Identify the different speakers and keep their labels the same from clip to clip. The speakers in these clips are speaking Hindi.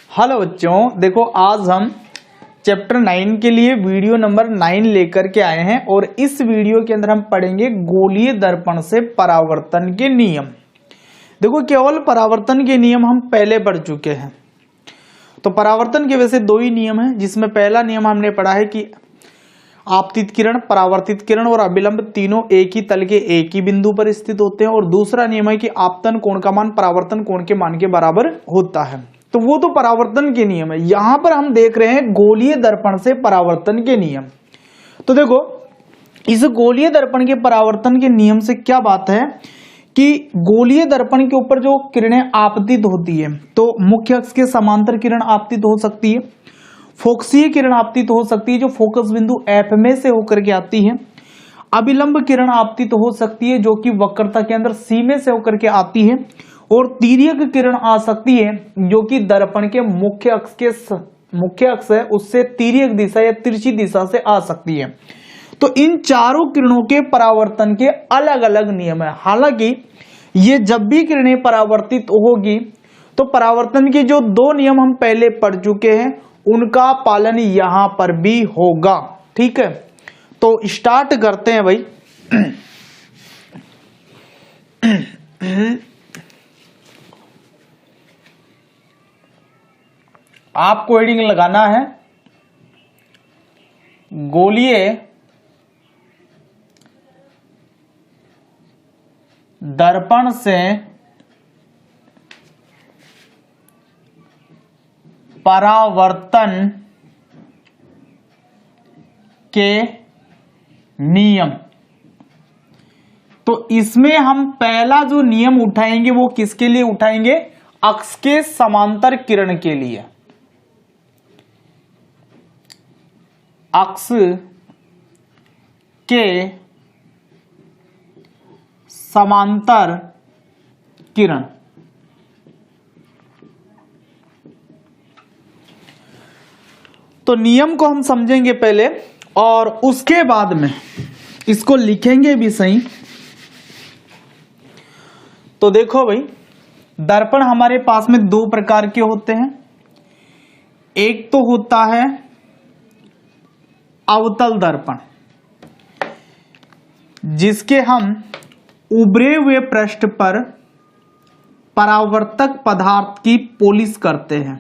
Speaker 1: हेलो बच्चों, देखो आज हम चैप्टर 9 के लिए वीडियो नंबर 9 लेकर के आए हैं और इस वीडियो के अंदर हम पढ़ेंगे गोलीय दर्पण से परावर्तन के नियम। देखो केवल परावर्तन के नियम हम पहले पढ़ चुके हैं। तो परावर्तन के वैसे दो ही नियम हैं, जिसमें पहला नियम हमने पढ़ा है कि आपतित किरण, परावर्तित किरण और अभिलंब तीनों एक ही तल के एक ही बिंदु पर स्थित होते हैं। और दूसरा नियम है कि आपतन कोण का मान परावर्तन कोण के मान के बराबर होता है। तो वो तो परावर्तन के नियम है। यहां पर हम देख रहे हैं गोलीय दर्पण से परावर्तन के नियम। तो देखो इस गोलीय दर्पण के परावर्तन के नियम से क्या बात है कि गोलीय दर्पण के ऊपर जो किरणें आपतित होती है तो मुख्य अक्ष के समांतर किरण आपतित हो सकती है, फोकसीय किरण आपतित हो सकती है जो फोकस बिंदु एफ में से होकर के आती है, अभिलंब किरण आपतित हो सकती है जो कि वक्रता के अंदर सी में से होकर के आती है, और तिर्यक किरण आ सकती है जो कि दर्पण के मुख्य अक्ष है उससे तिर्यक दिशा या तिरछी दिशा से आ सकती है। तो इन चारों किरणों के परावर्तन के अलग अलग नियम है। हालांकि ये जब भी किरणें परावर्तित होगी तो परावर्तन के जो दो नियम हम पहले पढ़ चुके हैं उनका पालन यहां पर भी होगा। ठीक है, तो स्टार्ट करते हैं भाई। आपको हेडिंग लगाना है गोलीय दर्पण से परावर्तन के नियम। तो इसमें हम पहला जो नियम उठाएंगे वो किसके लिए उठाएंगे? अक्ष के समांतर किरण के लिए। अक्ष के समांतर किरण। तो नियम को हम समझेंगे पहले और उसके बाद में इसको लिखेंगे भी सही। तो देखो भाई, दर्पण हमारे पास में दो प्रकार के होते हैं। एक तो होता है अवतल दर्पण, जिसके हम उभरे हुए पृष्ठ पर परावर्तक पदार्थ की पॉलिश करते हैं।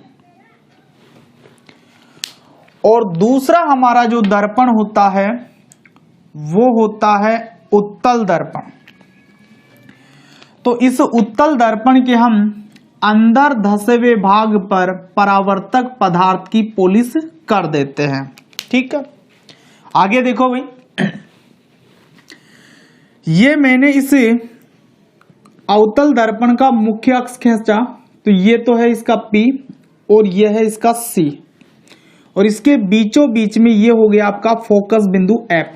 Speaker 1: और दूसरा हमारा जो दर्पण होता है वो होता है उत्तल दर्पण। तो इस उत्तल दर्पण के हम अंदर धसे हुए भाग पर परावर्तक पदार्थ की पॉलिश कर देते हैं। ठीक है, आगे देखो भाई, ये मैंने इसे अवतल दर्पण का मुख्य अक्ष खींचा तो ये तो है इसका P और ये है इसका C, और इसके बीचों बीच में ये हो गया आपका फोकस बिंदु F।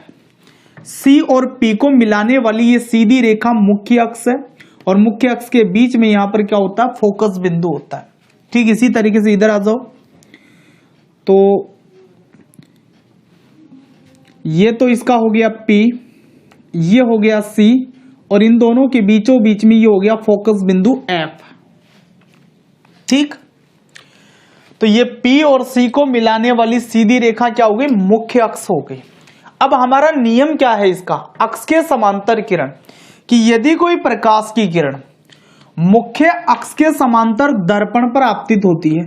Speaker 1: C और P को मिलाने वाली ये सीधी रेखा मुख्य अक्ष है और मुख्य अक्ष के बीच में यहां पर क्या होता है? फोकस बिंदु होता है। ठीक इसी तरीके से इधर आ जाओ, तो ये तो इसका हो गया P, ये हो गया C और इन दोनों के बीचों बीच में ये हो गया फोकस बिंदु F। ठीक, तो ये P और C को मिलाने वाली सीधी रेखा क्या हो गई? मुख्य अक्ष हो गई। अब हमारा नियम क्या है इसका? अक्ष के समांतर किरण, कि यदि कोई प्रकाश की किरण मुख्य अक्ष के समांतर दर्पण पर आपतित होती है,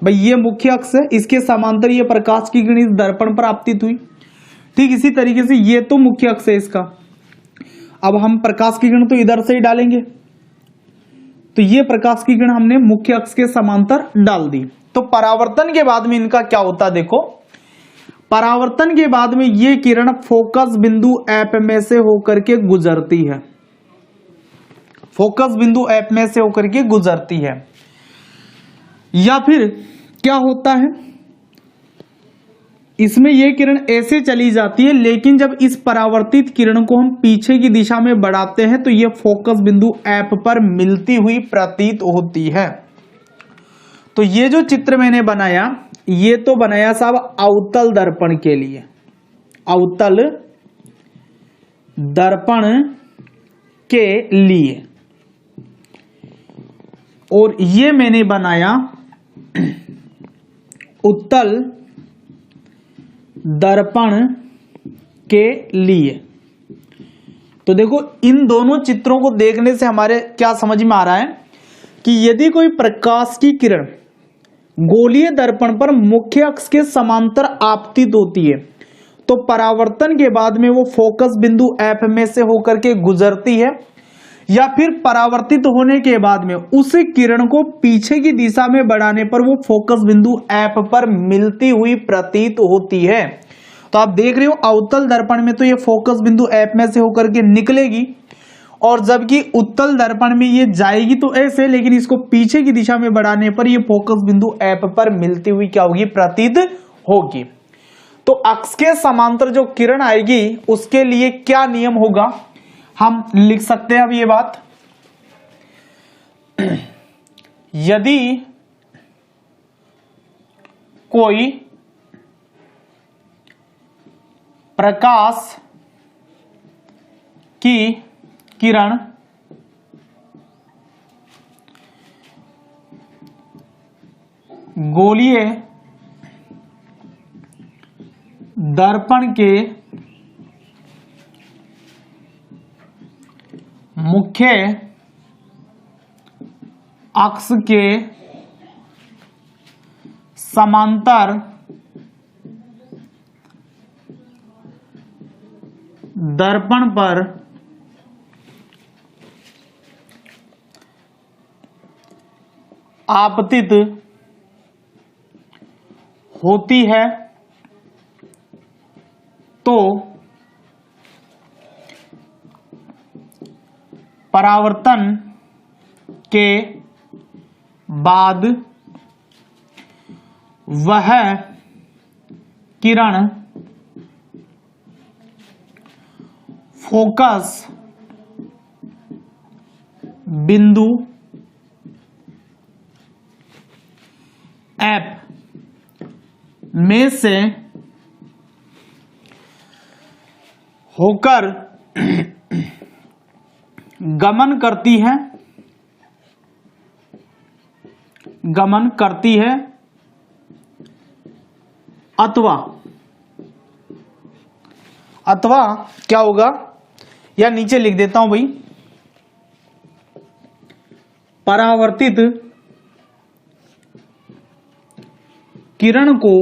Speaker 1: भाई ये मुख्य अक्ष है, इसके समांतर ये प्रकाश की किरण इस दर्पण पर आपतित हुई। ठीक इसी तरीके से ये तो मुख्य अक्ष है इसका। अब हम प्रकाश की किरण तो इधर से ही डालेंगे, तो ये प्रकाश की किरण हमने मुख्य अक्ष के समांतर डाल दी। तो परावर्तन के बाद में इनका क्या होता है? देखो, परावर्तन के बाद में ये किरण फोकस बिंदु F में से होकर के गुजरती है। फोकस बिंदु F में से होकर के गुजरती है। या फिर क्या होता है, इसमें यह किरण ऐसे चली जाती है, लेकिन जब इस परावर्तित किरण को हम पीछे की दिशा में बढ़ाते हैं तो यह फोकस बिंदु F पर मिलती हुई प्रतीत होती है। तो ये जो चित्र मैंने बनाया ये तो बनाया साहब अवतल दर्पण के लिए, अवतल दर्पण के लिए। और ये मैंने बनाया उत्तल दर्पण के लिए। तो देखो इन दोनों चित्रों को देखने से हमारे क्या समझ में आ रहा है कि यदि कोई प्रकाश की किरण गोलीय दर्पण पर मुख्य अक्ष के समांतर आपतित होती है तो परावर्तन के बाद में वो फोकस बिंदु F में से होकर के गुजरती है, या फिर परावर्तित होने के बाद में उस किरण को पीछे की दिशा में बढ़ाने पर वो फोकस बिंदु F पर मिलती हुई प्रतीत होती है। तो आप देख रहे हो अवतल दर्पण में तो ये फोकस बिंदु F में से होकर के निकलेगी, और जबकि उत्तल दर्पण में ये जाएगी तो ऐसे, लेकिन इसको पीछे की दिशा में बढ़ाने पर ये फोकस बिंदु F पर मिलती हुई क्या होगी, प्रतीत होगी। तो अक्ष के समांतर जो किरण आएगी उसके लिए क्या नियम होगा, हम लिख सकते हैं अब ये बात। यदि कोई प्रकाश की किरण गोलीय दर्पण के मुख्य अक्ष के समांतर दर्पण पर आपतित होती है तो परावर्तन के बाद वह किरण फोकस बिंदु F में से होकर गमन करती है अथवा क्या होगा, या नीचे लिख देता हूं भाई, परावर्तित किरण को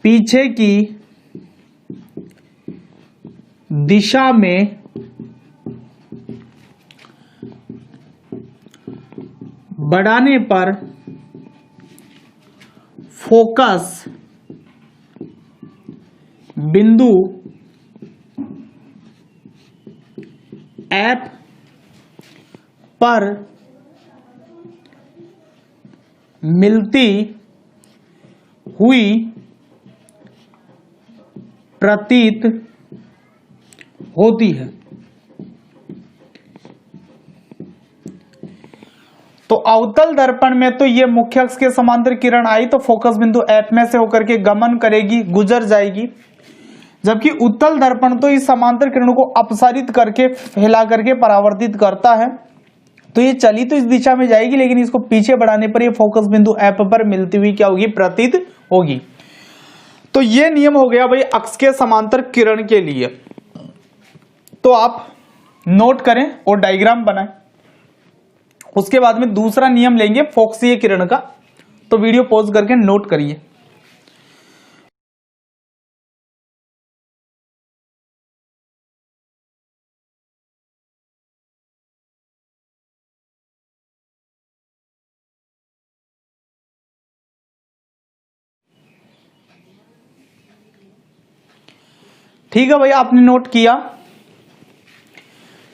Speaker 1: पीछे की दिशा में बढ़ाने पर फोकस बिंदु F पर मिलती हुई प्रतीत होती है। तो अवतल दर्पण में तो ये मुख्य अक्ष के समांतर किरण आई तो फोकस बिंदु F में से होकर के गमन करेगी, गुजर जाएगी, जबकि उत्तल दर्पण तो इस समांतर किरणों को अपसारित करके फैला करके परावर्तित करता है। तो ये चली तो इस दिशा में जाएगी, लेकिन इसको पीछे बढ़ाने पर ये फोकस बिंदु F पर मिलती हुई क्या होगी, प्रतीत होगी। तो ये नियम हो गया भाई अक्ष के समांतर किरण के लिए। तो आप नोट करें और डायग्राम बनाएं। उसके बाद में दूसरा नियम लेंगे फोकसीय किरण का, तो वीडियो पॉज करके नोट करिए। ठीक है भाई, आपने नोट किया,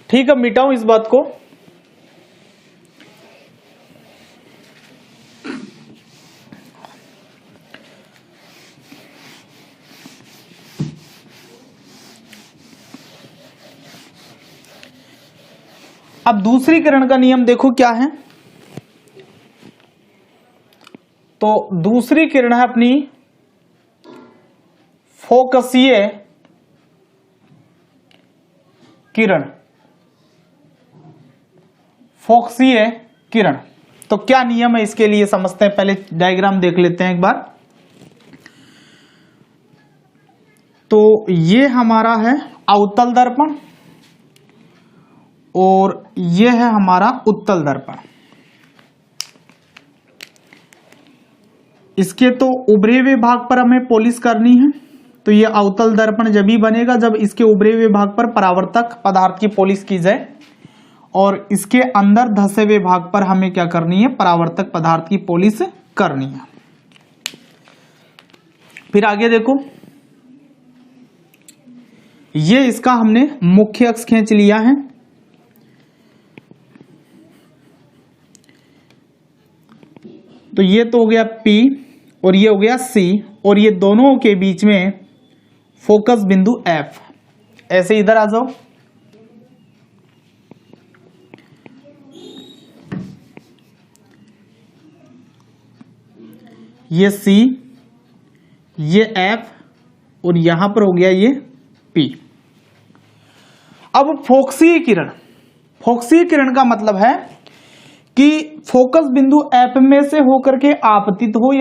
Speaker 1: ठीक है, मिटाऊं इस बात को। अब दूसरी किरण का नियम देखो क्या है। तो दूसरी किरण है अपनी फोकसीय किरण। फोकसीय किरण। तो क्या नियम है इसके लिए समझते हैं, पहले डायग्राम देख लेते हैं एक बार। तो ये हमारा है अवतल दर्पण और ये है हमारा उत्तल दर्पण। इसके तो उभरे हुए भाग पर हमें पॉलिश करनी है, तो ये अवतल दर्पण जब ही बनेगा जब इसके उभरे हुए भाग पर परावर्तक पदार्थ की पॉलिश की जाए, और इसके अंदर धसे हुए भाग पर हमें क्या करनी है, परावर्तक पदार्थ की पॉलिश करनी है। फिर आगे देखो, ये इसका हमने मुख्य अक्ष खींच लिया है। तो ये तो हो गया P और ये हो गया C, और ये दोनों के बीच में फोकस बिंदु F। ऐसे इधर आ जाओ, ये C, ये F और यहां पर हो गया ये P। अब फोकसीय किरण, फोकसीय किरण का मतलब है कि फोकस बिंदु F में से होकर के आपतित हो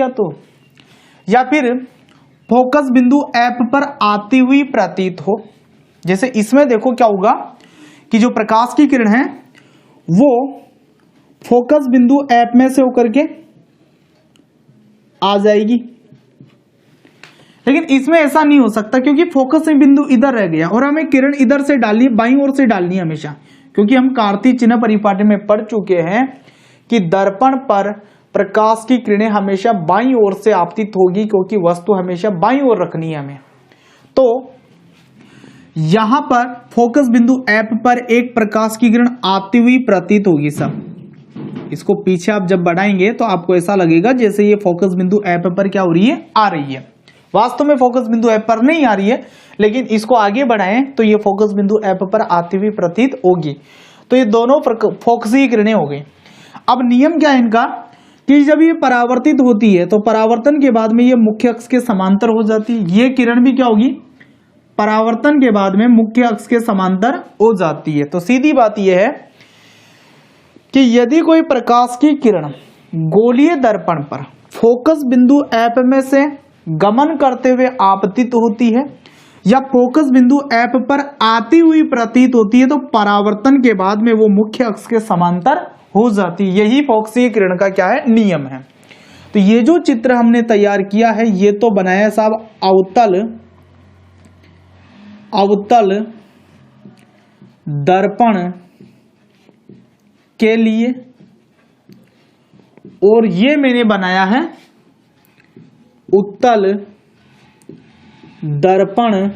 Speaker 1: या फिर फोकस बिंदु F पर आती हुई प्रतीत हो। जैसे इसमें देखो क्या होगा कि जो प्रकाश की किरण है वो फोकस बिंदु F में से होकर के आ जाएगी, लेकिन इसमें ऐसा नहीं हो सकता क्योंकि फोकस बिंदु इधर रह गया और हमें किरण इधर से डालनी, बाईं ओर से डालनी है हमेशा, क्योंकि हम कार्तीय चिन्ह परिपाटी में पढ़ चुके हैं कि दर्पण पर प्रकाश की किरणें हमेशा बाईं ओर से आपतित होगी, क्योंकि वस्तु हमेशा बाईं ओर रखनी है हमें। तो यहां पर फोकस बिंदु F पर एक प्रकाश की किरण आती हुई प्रतीत होगी। सब इसको पीछे आप जब बढ़ाएंगे तो आपको ऐसा लगेगा जैसे ये फोकस बिंदु F पर क्या हो रही है, आ रही है। वास्तव में फोकस बिंदु F पर नहीं आ रही है, लेकिन इसको आगे बढ़ाएं तो ये फोकस बिंदु F पर आती हुई प्रतीत होगी। तो ये दोनों फोकसीय किरणें हो गई। अब नियम क्या है इनका कि जब ये परावर्तित होती है तो परावर्तन के बाद में ये मुख्य अक्ष के समांतर हो जाती है। ये किरण भी क्या होगी, परावर्तन के बाद में मुख्य अक्ष के समांतर हो जाती है। तो सीधी बात यह है कि यदि कोई प्रकाश की किरण गोलीय दर्पण पर फोकस बिंदु F में से गमन करते हुए आपतित होती है या फोकस बिंदु F पर आती हुई प्रतीत होती है, तो परावर्तन के बाद में वो मुख्य अक्ष के समांतर हो जाती है। यही फोकसीय किरण का क्या है, नियम है। तो ये जो चित्र हमने तैयार किया है ये तो बनाया साहब अवतल दर्पण के लिए, और ये मैंने बनाया है उत्तल दर्पण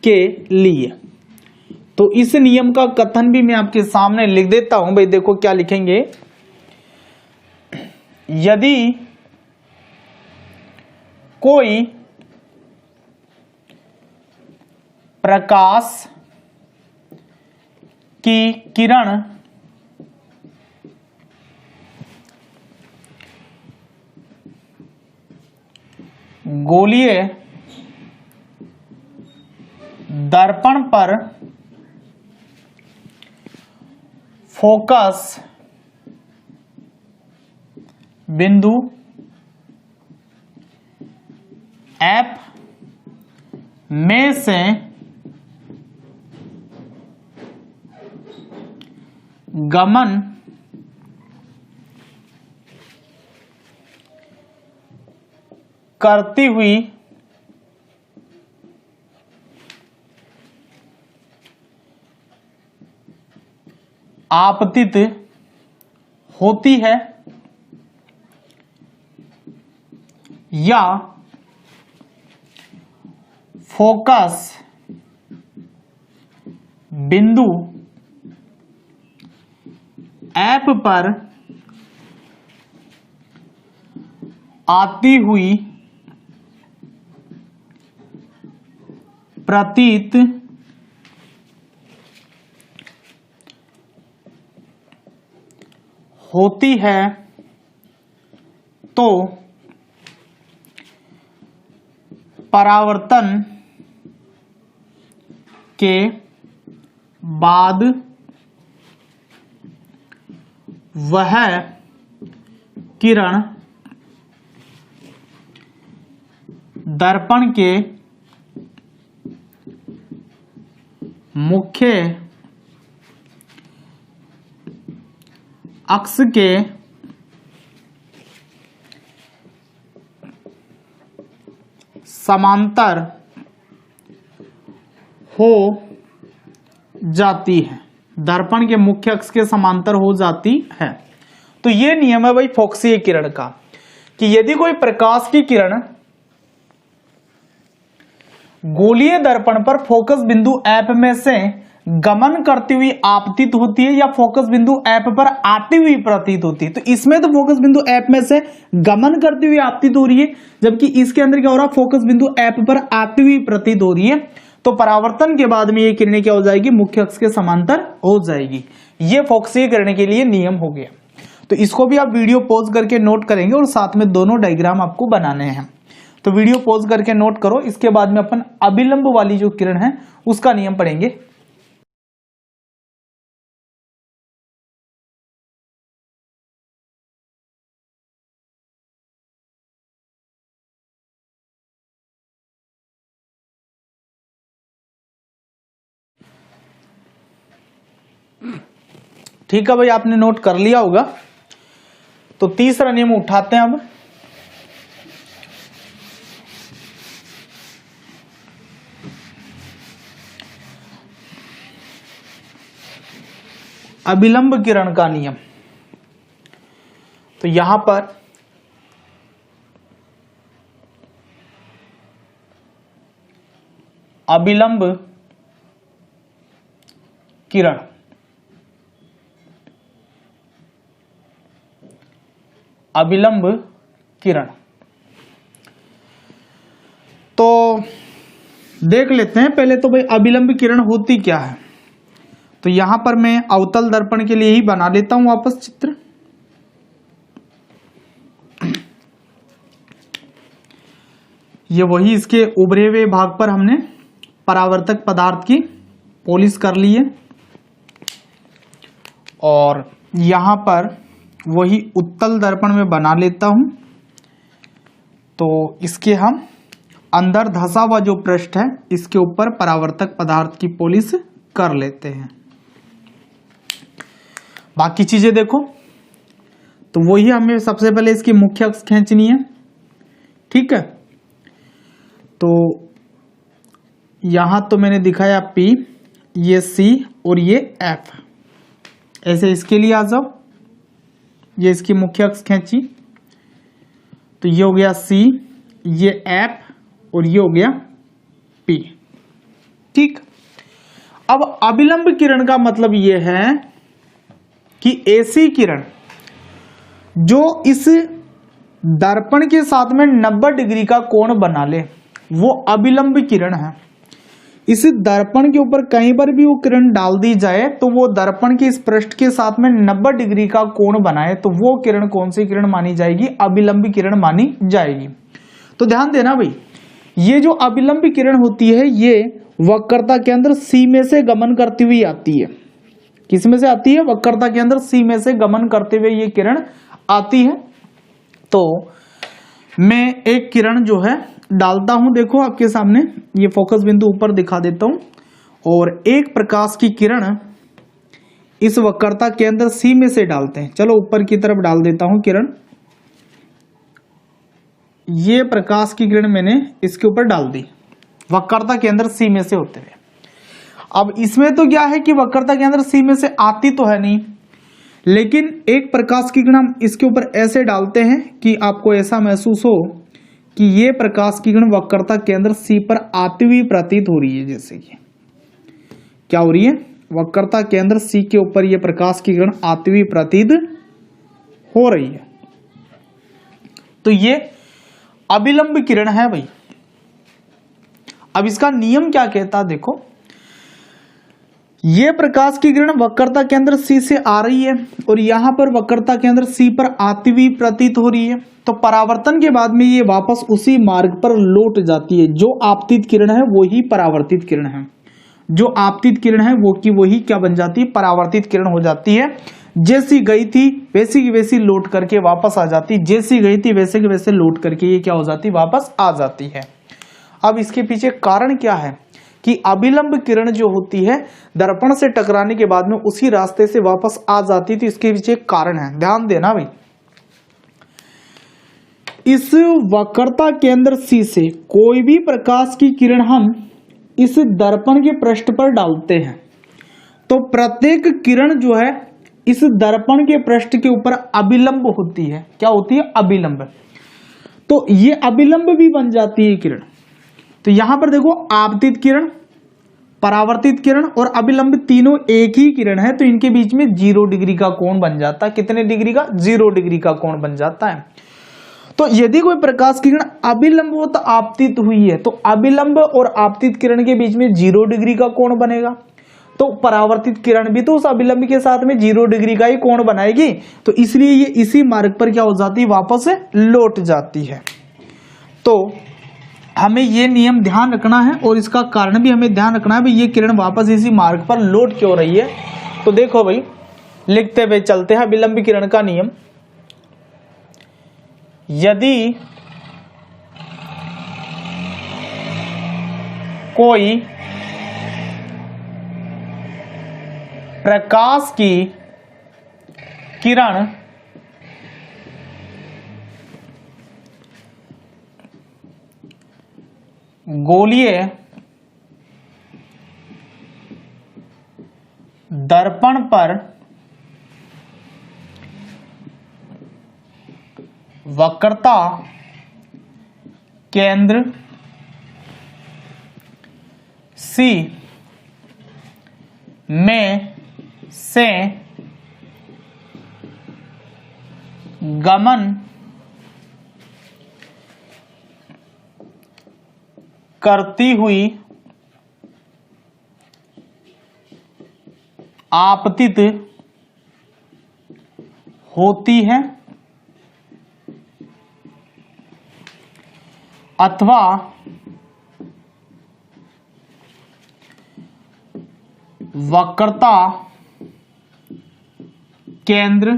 Speaker 1: के लिए। तो इस नियम का कथन भी मैं आपके सामने लिख देता हूं। भाई देखो क्या लिखेंगे, यदि कोई प्रकाश की किरण गोलीय दर्पण पर फोकस बिंदु F में से गमन करती हुई आपतित होती है या फोकस बिंदु F पर आती हुई प्रतीत होती है, तो परावर्तन के बाद वह किरण दर्पण के मुख्य अक्ष के समांतर हो जाती है, दर्पण के मुख्य अक्ष के समांतर हो जाती है। तो ये नियम है भाई फोकसीय किरण का कि यदि कोई प्रकाश की किरण गोलीय दर्पण पर फोकस बिंदु F में से गमन करती हुई आपतित होती है या फोकस बिंदु F पर आती हुई प्रतीत होती है, तो इसमें तो फोकस बिंदु F में से गमन करती हुई आपतित हो रही है, जबकि इसके अंदर क्या हो रहा है, फोकस बिंदु F पर आती हुई प्रतीत हो रही है। तो परावर्तन के बाद में ये किरणें क्या हो जाएगी, मुख्य अक्ष के समांतर हो जाएगी। ये फोकसीय किरण के लिए नियम हो गया। तो इसको भी आप वीडियो पॉज करके नोट करेंगे और साथ में दोनों डायग्राम आपको बनाने हैं। तो वीडियो पॉज करके नोट करो। इसके बाद में अपन अभिलंब वाली जो किरण है उसका नियम पढ़ेंगे। ठीक है भाई, आपने नोट कर लिया होगा। तो तीसरा नियम उठाते हैं अब। अभिलंब किरण का नियम। तो यहां पर अभिलंब किरण अभिलंब किरण तो देख लेते हैं पहले। तो भाई अभिलंब किरण होती क्या है, तो यहां पर मैं अवतल दर्पण के लिए ही बना लेता हूं वापस चित्र। ये वही इसके उभरे हुए भाग पर हमने परावर्तक पदार्थ की पॉलिश कर ली है और यहां पर वही उत्तल दर्पण में बना लेता हूं। तो इसके हम अंदर धंसा हुआ जो पृष्ठ है इसके ऊपर परावर्तक पदार्थ की पॉलिश कर लेते हैं। बाकी चीजें देखो, तो वही हमें सबसे पहले इसकी मुख्य अक्ष खींचनी है। ठीक है, तो यहां तो मैंने दिखाया P, ये C और ये F। ऐसे इसके लिए आ जाओ, ये इसकी मुख्य अक्ष खींची तो ये हो गया C, ये F और ये हो गया P। ठीक, अब अभिलंब किरण का मतलब ये है कि ऐसी किरण जो इस दर्पण के साथ में 90 डिग्री का कोण बना ले वो अभिलंब किरण है। इस दर्पण के ऊपर कहीं पर भी वो किरण डाल दी जाए तो वो दर्पण के इस पृष्ठ के साथ में 90 डिग्री का कोण बनाए तो वो किरण कौन सी किरण मानी जाएगी, अभिलंब किरण मानी जाएगी। तो ध्यान देना भाई, ये जो अभिलंब किरण होती है ये वक्रता के अंदर C में से गमन करती हुई आती है। किस में से आती है, वक्रता के अंदर C में से गमन करते हुए ये किरण आती है। तो मैं एक किरण जो है डालता हूं, देखो आपके सामने ये फोकस बिंदु ऊपर दिखा देता हूं और एक प्रकाश की किरण इस वक्रता के अंदर C में से डालते हैं। चलो ऊपर की तरफ डाल देता हूं किरण। ये प्रकाश की किरण मैंने इसके ऊपर डाल दी वक्रता के अंदर C में से होते हुए। अब इसमें तो क्या है कि वक्रता के अंदर C में से आती तो है नहीं, लेकिन एक प्रकाश की किरण हम इसके ऊपर ऐसे डालते हैं कि आपको ऐसा महसूस हो कि ये प्रकाश की किरण वक्रता के अंदर C पर आती हुई प्रतीत हो रही है। जैसे कि क्या हो रही है, वक्रता के अंदर C के ऊपर ये प्रकाश की किरण आती हुई प्रतीत हो रही है। तो ये अभिलंब किरण है भाई। अब इसका नियम क्या कहता है, देखो ये प्रकाश की किरण वक्रता के अंदर C से आ रही है और यहां पर वक्रता के अंदर C पर आती हुई प्रतीत हो रही है। तो परावर्तन के बाद में ये वापस उसी मार्ग पर लौट जाती है। जो आपतित किरण है वही परावर्तित किरण है, जो आपतित किरण है वो की वही क्या बन जाती है, परावर्तित किरण हो जाती है। जैसी गई थी वैसी की वैसी लौट करके वापस आ जाती, जैसी गई थी वैसे के वैसे लौट करके ये क्या हो जाती, वापस आ जाती है। अब इसके पीछे कारण क्या है कि अभिलंब किरण जो होती है दर्पण से टकराने के बाद में उसी रास्ते से वापस आ जाती थी, इसके पीछे कारण है, ध्यान देना भाई। इस वक्रता केंद्र C से कोई भी प्रकाश की किरण हम इस दर्पण के पृष्ठ पर डालते हैं तो प्रत्येक किरण जो है इस दर्पण के पृष्ठ के ऊपर अभिलंब होती है। क्या होती है, अभिलंब। तो ये अभिलंब भी बन जाती है किरण। तो यहां पर देखो आपतित किरण, परावर्तित किरण और अभिलंब तीनों एक ही किरण है, तो इनके बीच में 0 डिग्री का कोण बन जाता है। कितने डिग्री का, 0 डिग्री का कोण बन जाता है। तो यदि कोई प्रकाश किरण अभिलंब व आपतित हुई है तो अभिलंब और आपतित किरण के बीच में 0 डिग्री का कोण बनेगा, तो परावर्तित किरण भी तो उस अभिलंब के साथ में 0 डिग्री का ही कोण बनाएगी, तो इसलिए ये इसी मार्ग पर क्या हो जाती है, वापस लौट जाती है। तो हमें ये नियम ध्यान रखना है और इसका कारण भी हमें ध्यान रखना है भाई, ये किरण वापस इसी मार्ग पर लौट क्यों रही है। तो देखो भाई, लिखते हुए चलते हैं अभिलंब किरण का नियम। यदि कोई प्रकाश की किरण गोलीय दर्पण पर वक्रता केंद्र C में से गमन करती हुई आपतित होती है अथवा वक्रता केंद्र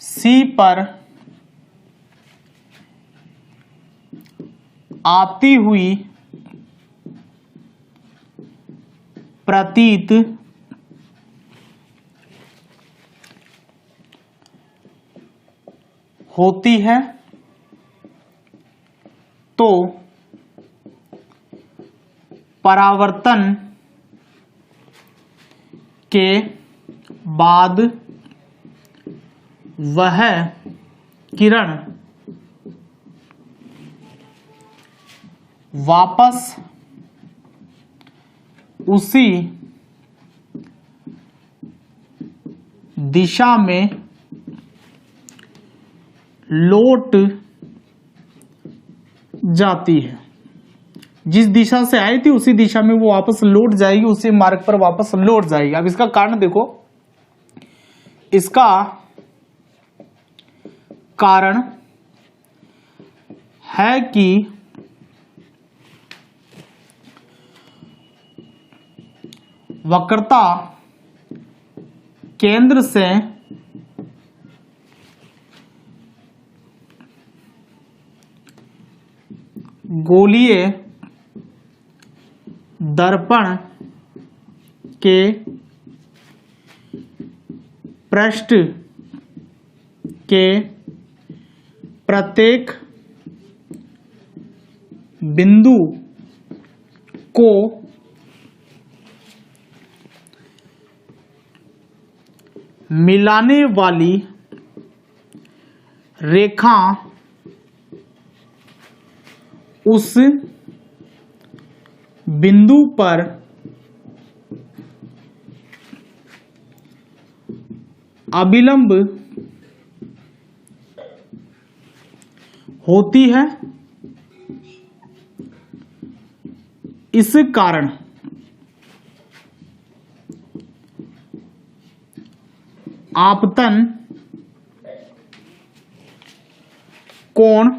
Speaker 1: C पर आती हुई प्रतीत होती है तो परावर्तन के बाद वह किरण वापस उसी दिशा में लौट जाती है। जिस दिशा से आई थी उसी दिशा में वो वापस लौट जाएगी, उसी मार्ग पर वापस लौट जाएगी। अब इसका कारण देखो, इसका कारण है कि वक्रता केंद्र से गोलीय दर्पण के पृष्ठ के प्रत्येक बिंदु को मिलाने वाली रेखा उस बिंदु पर अभिलंब होती है। इस कारण आपतन कोण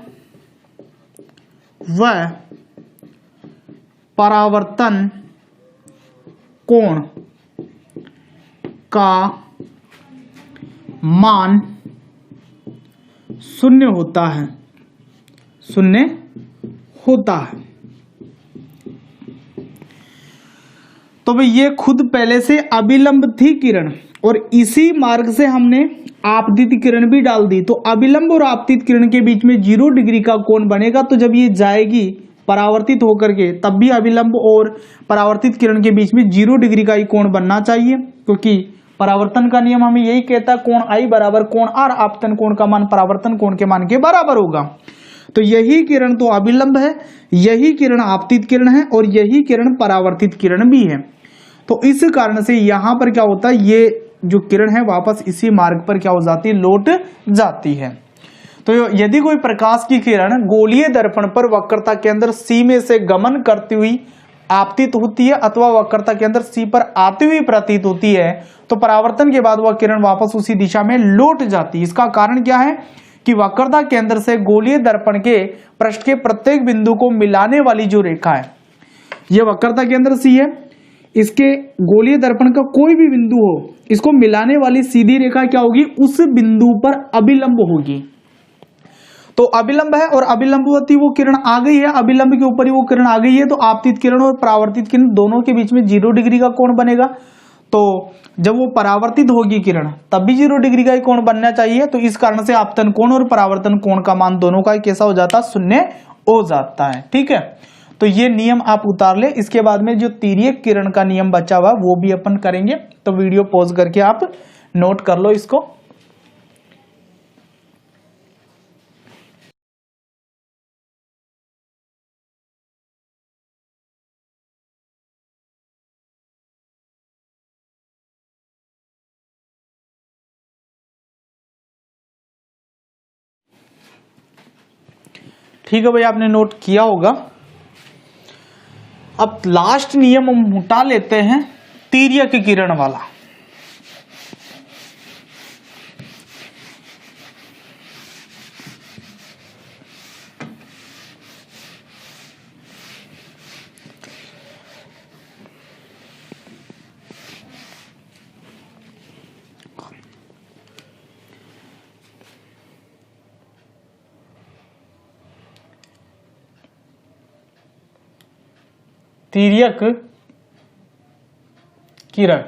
Speaker 1: व परावर्तन कोण का मान शून्य होता है, शून्य होता है। तो भाई ये खुद पहले से अभिलंब थी किरण और इसी मार्ग से हमने आपतित किरण भी डाल दी। तो अभिलंब और आपतित किरण के बीच में 0 डिग्री का कोण बनेगा। तो जब ये जाएगी परावर्तित होकर के तब भी अभिलंब और परावर्तित किरण के बीच में 0 डिग्री का ही कोण बनना चाहिए, क्योंकि परावर्तन का नियम हमें यही कहता है कोण आई बराबर कोण आर, आपतन कोण का मान परावर्तन कोण के मान के बराबर होगा। तो यही किरण तो अभिलंब है, यही किरण आपतित किरण है और यही किरण परावर्तित किरण भी है। तो इस कारण से यहां पर क्या होता है, ये जो किरण है वापस इसी मार्ग पर क्या हो जाती है, लौट जाती है। तो यदि कोई प्रकाश की किरण गोलीय दर्पण पर वक्रता के अंदर C में से गमन करती हुई आपतित होती है अथवा वक्रता के अंदर C पर आती हुई प्रतीत होती है, तो परावर्तन के बाद वह किरण वापस उसी दिशा में लौट जाती है। इसका कारण क्या है कि वक्रता के अंदर से गोलीय दर्पण के पृष्ठ के प्रत्येक बिंदु को मिलाने वाली जो रेखा है, यह वक्रता के अंदर C है, इसके गोलीय दर्पण का कोई भी बिंदु हो, इसको मिलाने वाली सीधी रेखा क्या होगी, उस बिंदु पर अभिलंब होगी। तो अभिलंब है और अभिलंबवती वो किरण आ गई है, अभिलंब के ऊपर ही वो किरण आ गई है, तो आपतित किरण और परावर्तित किरण दोनों के बीच में 0 डिग्री का कोण बनेगा। तो जब वो परावर्तित होगी किरण तब भी 0 डिग्री का ही कोण बनना चाहिए। तो इस कारण से आपतन कोण और परावर्तन कोण का मान दोनों का कैसा हो जाता है, शून्य हो जाता है। ठीक है, तो ये नियम आप उतार ले। इसके बाद में जो तिर्यक किरण का नियम बचा हुआ वो भी अपन करेंगे, तो वीडियो पॉज करके आप नोट कर लो इसको। ठीक है भाई, आपने नोट किया होगा। अब लास्ट नियम हम उठा लेते हैं तिर्यक किरण वाला। तिर्यक किरण,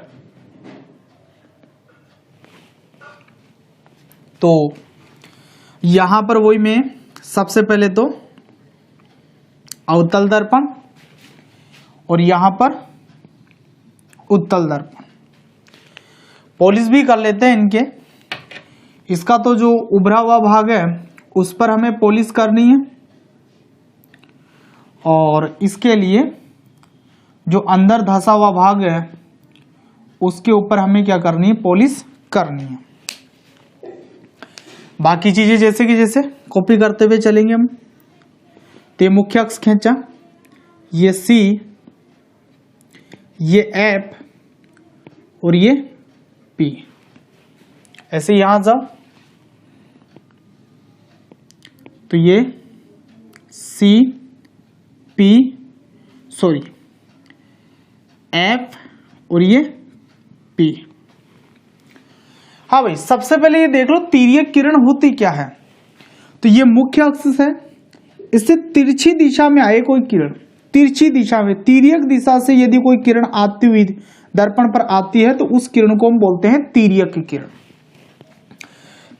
Speaker 1: तो यहां पर वही मैं सबसे पहले तो अवतल दर्पण और यहां पर उत्तल दर्पण पॉलिश भी कर लेते हैं इनके। इसका तो जो उभरा हुआ भाग है उस पर हमें पॉलिश करनी है और इसके लिए जो अंदर धंसा हुआ भाग है उसके ऊपर हमें क्या करनी है, पॉलिश करनी है। बाकी चीजें जैसे कि जैसे कॉपी करते हुए चलेंगे हम। तो मुख्य अक्ष खींचा, ये C, ये F और ये P, ऐसे यहां जाओ तो ये C P सॉरी F और ये P। हाँ भाई, सबसे पहले ये देख लो तिर्यक किरण होती क्या है। तो ये मुख्य अक्ष है, इससे तिरछी दिशा में आए कोई किरण, तिरछी दिशा में तिर्यक दिशा से यदि कोई किरण आती हुई दर्पण पर आती है तो उस किरण को हम बोलते हैं तिर्यक किरण।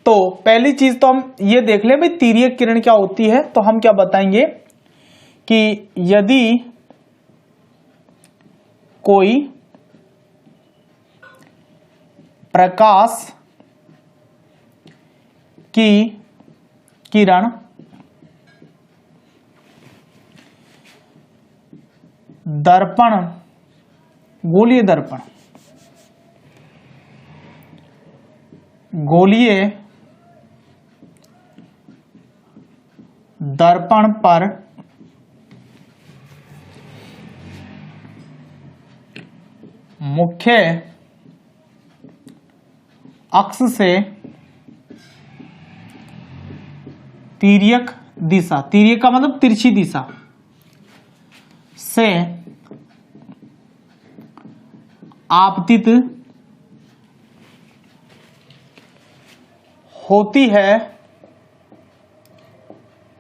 Speaker 1: तो पहली चीज तो हम ये देख ले भाई तिर्यक किरण क्या होती है। तो हम क्या बताएंगे कि यदि कोई प्रकाश की किरण दर्पण, गोलीय दर्पण, गोलीय दर्पण पर मुख्य अक्ष से तिर्यक दिशा, तिर्यक का मतलब तिरछी दिशा से आपतित होती है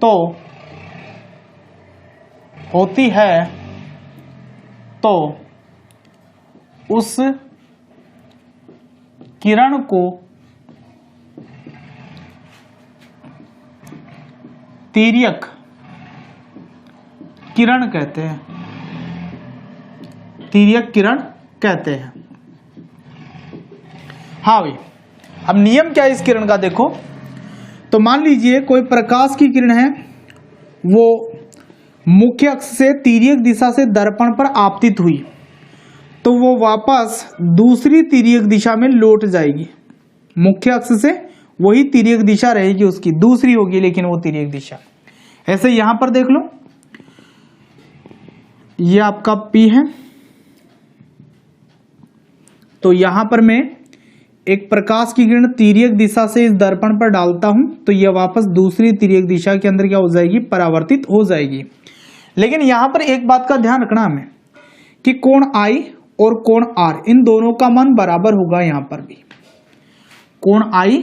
Speaker 1: तो उस किरण को तिर्यक किरण कहते हैं। तिर्यक किरण कहते हैं। हाँ भाई, अब नियम क्या है इस किरण का देखो। तो मान लीजिए कोई प्रकाश की किरण है, वो मुख्य अक्ष से तिर्यक दिशा से दर्पण पर आपतित हुई, तो वो वापस दूसरी तिर्यक दिशा में लौट जाएगी। मुख्य अक्ष से वही तिर्यक दिशा रहेगी, उसकी दूसरी होगी लेकिन वो तिर्यक दिशा। ऐसे यहां पर देख लो, ये आपका P है, तो यहां पर मैं एक प्रकाश की किरण तिर्यक दिशा से इस दर्पण पर डालता हूं, तो यह वापस दूसरी तिर्यक दिशा के अंदर क्या हो जाएगी, परावर्तित हो जाएगी। लेकिन यहां पर एक बात का ध्यान रखना हमें कि कोण I और कोण R इन दोनों का मान बराबर होगा। यहां पर भी कोण I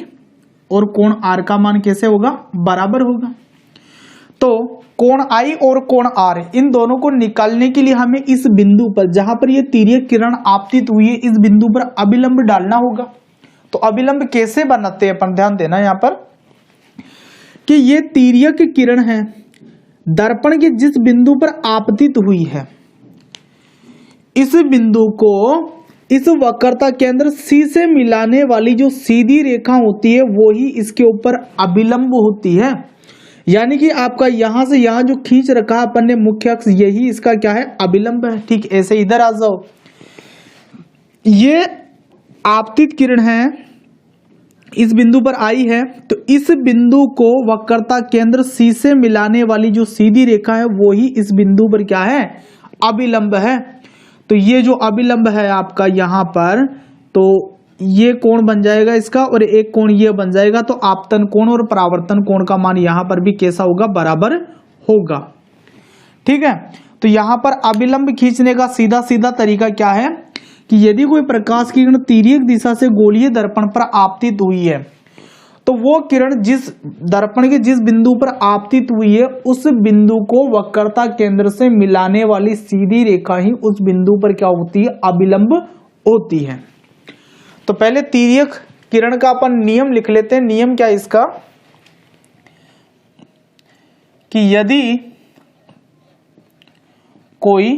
Speaker 1: और कोण R का मान कैसे होगा, बराबर होगा। तो कोण I और कोण R इन दोनों को निकालने के लिए हमें इस बिंदु पर, जहां पर यह तिर्यक किरण आपतित हुई है, इस बिंदु पर अभिलंब डालना होगा। तो अभिलंब कैसे बनाते हैं अपन, ध्यान देना यहां पर कि ये तिर्यक किरण है, दर्पण के जिस बिंदु पर आपतित हुई है, इस बिंदु को इस वक्रता केंद्र C से मिलाने वाली जो सीधी रेखा होती है वो ही इसके ऊपर अभिलंब होती है। यानी कि आपका यहां से यहां जो खींच रखा अपन ने मुख्य अक्ष, यही इसका क्या है, अभिलंब है। ठीक, ऐसे इधर आ जाओ, ये आपतित किरण है, इस बिंदु पर आई है, तो इस बिंदु को वक्रता केंद्र C से मिलाने वाली जो सीधी रेखा है वो ही इस बिंदु पर क्या है, अभिलंब है। तो ये जो अभिलंब है आपका यहां पर, तो ये कोण बन जाएगा इसका, और एक कोण ये बन जाएगा। तो आपतन कोण और परावर्तन कोण का मान यहां पर भी कैसा होगा, बराबर होगा। ठीक है, तो यहां पर अभिलंब खींचने का सीधा सीधा तरीका क्या है कि यदि कोई प्रकाश की किरण तिर्यक दिशा से गोलीय दर्पण पर आपतित हुई है, तो वो किरण जिस दर्पण के जिस बिंदु पर आपतित हुई है, उस बिंदु को वक्रता केंद्र से मिलाने वाली सीधी रेखा ही उस बिंदु पर क्या होती है, अभिलंब होती है। तो पहले तिर्यक किरण का अपन नियम लिख लेते हैं। नियम क्या है इसका कि यदि कोई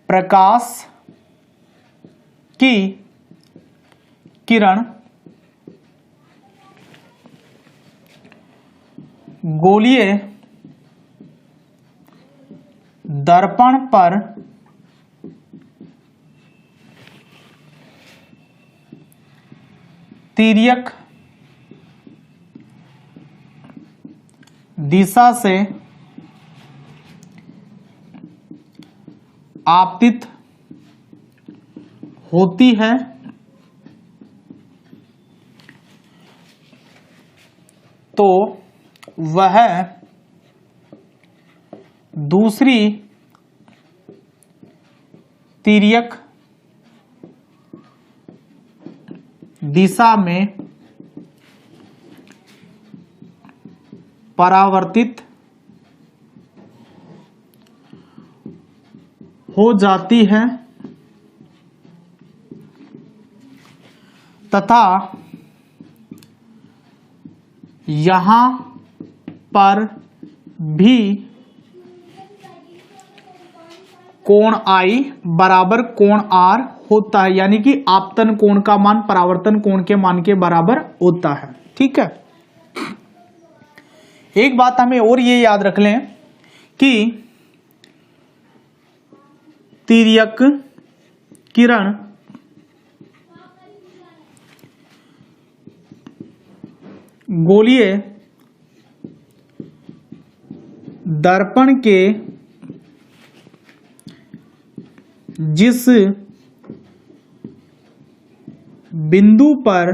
Speaker 1: प्रकाश की किरण गोलीय दर्पण पर तिर्यक दिशा से आपतित होती है, तो वह दूसरी तिर्यक दिशा में परावर्तित हो जाती है तथा यहां पर भी कोण I बराबर कोण R होता है। यानी कि आपतन कोण का मान परावर्तन कोण के मान के बराबर होता है। ठीक है, एक बात हमें और ये याद रख लें कि तिर्यक किरण गोलीय दर्पण के जिस बिंदु पर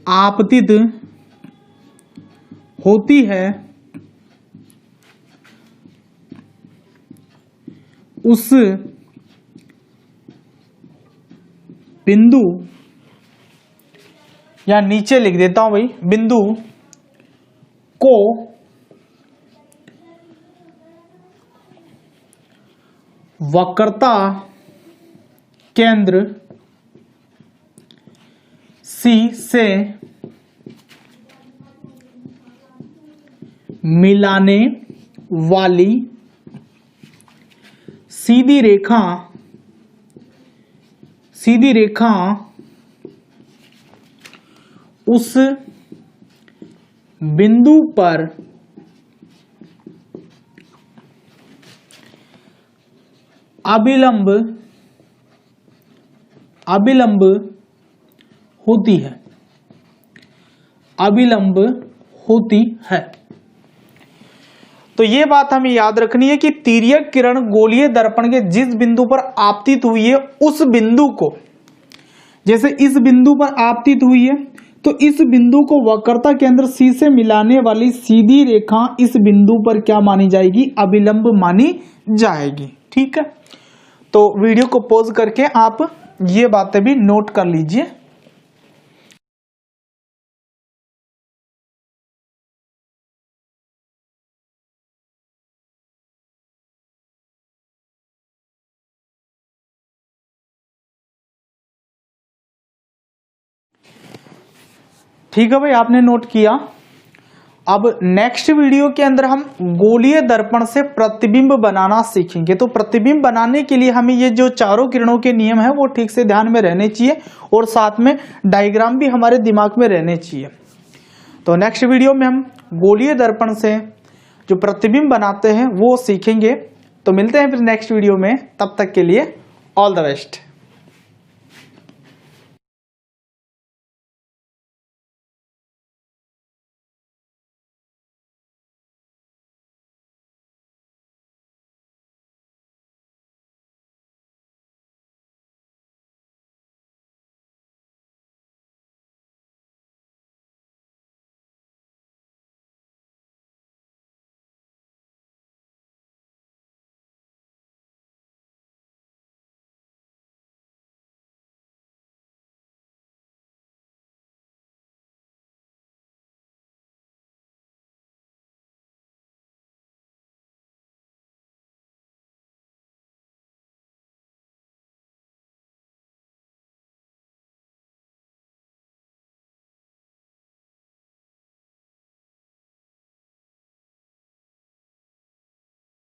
Speaker 1: आपतित होती है, उस बिंदु, या नीचे लिख देता हूं भाई, बिंदु को वक्रता केंद्र C से मिलाने वाली सीधी रेखा उस बिंदु पर अभिलंब होती है, अभिलंब होती है। तो ये बात हमें याद रखनी है कि तिर्यक किरण गोलीय दर्पण के जिस बिंदु पर आपतित हुई है उस बिंदु को, जैसे इस बिंदु पर आपतित हुई है तो इस बिंदु को वक्रता केंद्र C से मिलाने वाली सीधी रेखा इस बिंदु पर क्या मानी जाएगी, अभिलंब मानी जाएगी। ठीक है, तो वीडियो को पॉज करके आप ये बातें भी नोट कर लीजिए। ठीक है भाई, आपने नोट किया। अब नेक्स्ट वीडियो के अंदर हम गोलीय दर्पण से प्रतिबिंब बनाना सीखेंगे। तो प्रतिबिंब बनाने के लिए हमें ये जो चारों किरणों के नियम है वो ठीक से ध्यान में रहने चाहिए और साथ में डायग्राम भी हमारे दिमाग में रहने चाहिए। तो नेक्स्ट वीडियो में हम गोलीय दर्पण से जो प्रतिबिंब बनाते हैं वो सीखेंगे। तो मिलते हैं फिर नेक्स्ट वीडियो में, तब तक के लिए ऑल द बेस्ट।